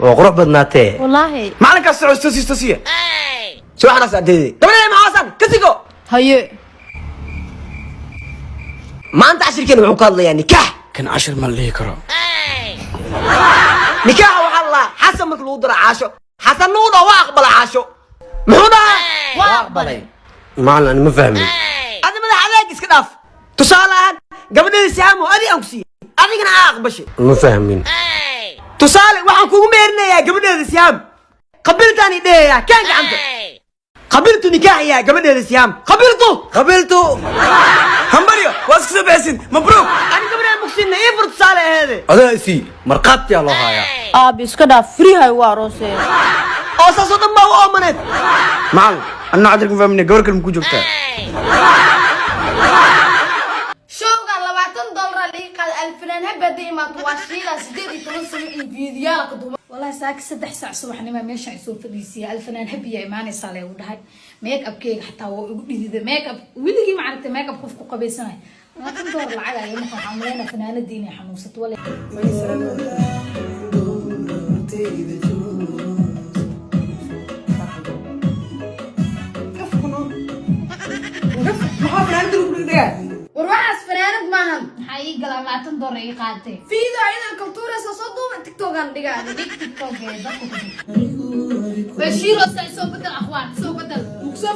وقرب بدناتي والله معلك السعود استسيا شو احنا سعدي طب ليه معاصن كسيكو هي ما انت عشر كلمة عقال يعني نكاح كان 10 ملي كرا نكاح والله حسن مثل ودرع عاشو حسن نوضة واقبل عاشو محونا واقبلي معنا انا ما فاهمين انا مدح عليك اسكداف تصالح قبل السهام وادي انكسي ادينا اقبشي ما فاهمين تصالح waxaan kugu meerinayaa gabadheeda siyaam qabiltani dheeya kan gacanta qabiltu nikaahiya gabadheeda siyaam qabiltu همبريو واسك سبعسين مبروك ani gabadheeda mugsinna ii fur tusaale aheede هذا سي مرقاتي الله هايا aabi iska dhaaf free hay waa roosee oo saasoo dhan baa u oomaneed معلم انا عادلكم فاهمني قبل كلمه كوجوكتا شوقا $20 اللي قال الفنان هبدي ما تواشيلا سديدي تنصل الفيديو قدوم والله ساك 3 ساعة صباحنimo meesha ay soo fadhiisay alfanaan habiya imaanaysa leeyo dhahay make up keega xataa waa ugu dhidida make up wiligi ma aragtay make up qof ku qabaysanay $20 lacag ay ma waxaan leeyahay fanaanadii inay xanuunsato wala وروحس فنانad maahan maxay galaa $20 ay qaatay fiido aynan kultuura soo duuba tiktok aan dhigaa tiktok ee dadku bashiro soo badal akhwaan soo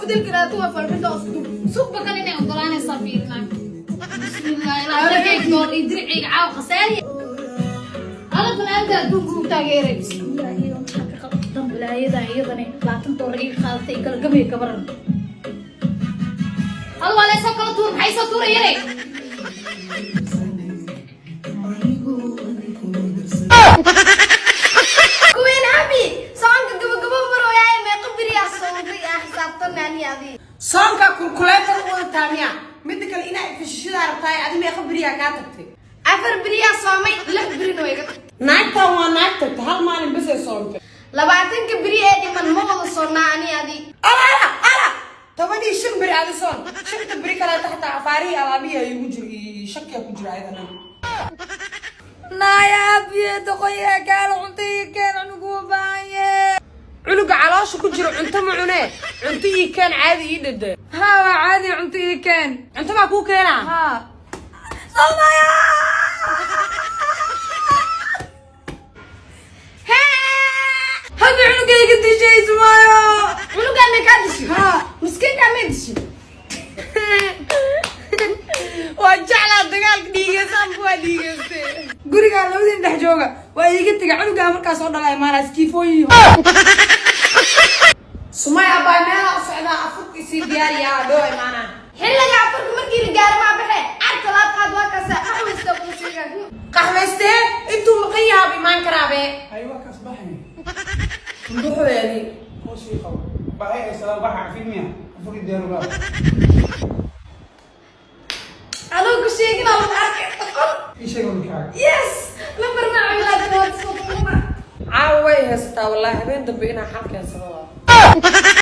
badal karaatu waa farxada usbu suuq bakan inay ogolaanaysaa fiirna bismillaah ilaahay keek door idrici caaw khasaariya ala fanaanada dungu taageeray bismillaah iyo maxaa ka qabtan bilaayada iyadana $20 ay qaatay kala gamay kabaran هل ولا سكر تور حيث تور يري كوين أبي سانك جب مرو يا ما قبري أصوبي أحسبتنا يعني هذه سانك كلكولاتر وتامية مدك الإناء في الشدار بتاعي هذه ما قبري كاتبتي أفر بريا صامي لا برينو يقط نايتا ونايتا هل ما نبص صومك لبعتين كبريا دي من مو صنعني هذه ألا طبعاً شنبري على صون شنبري كلا تحت عفاري على يوجري شك يوجري أيضا نايا بيه دقيقة كان عنتي كان عنقو بايه عنق على شو كجرو عنت معونه عنتي كان عادي يدد ها عادي عنتي كان عنت ما كو كان ها صومايا هذا عنق يقد شيء سمايا عنق أنا كادش ها مسكين كامدش وجعل دغالك ديغسان بو ديغسته غوريغا لودين دخ جوغا waa iga tagay canuga markaas oo dhalay maanaas kiifooyi sumay abay meel socda afurkiisi diyaariya dhooy maana xilliga afurka markii la gaaro ma baxay arka la qaad waa ka saxaysta ku sheegay qaxwayste intuu maqayaab iman karaabe aywa kasbaxay nduxweeli خوشي خو بقى السلام بقى في المية المفروض يديروا بقى أنا كشيء أنا أركض ايش يقول لك حاجه يس لما رمى عملات الواتس caaway heestaa wallahi habeen dambe inaa xalkeen sababa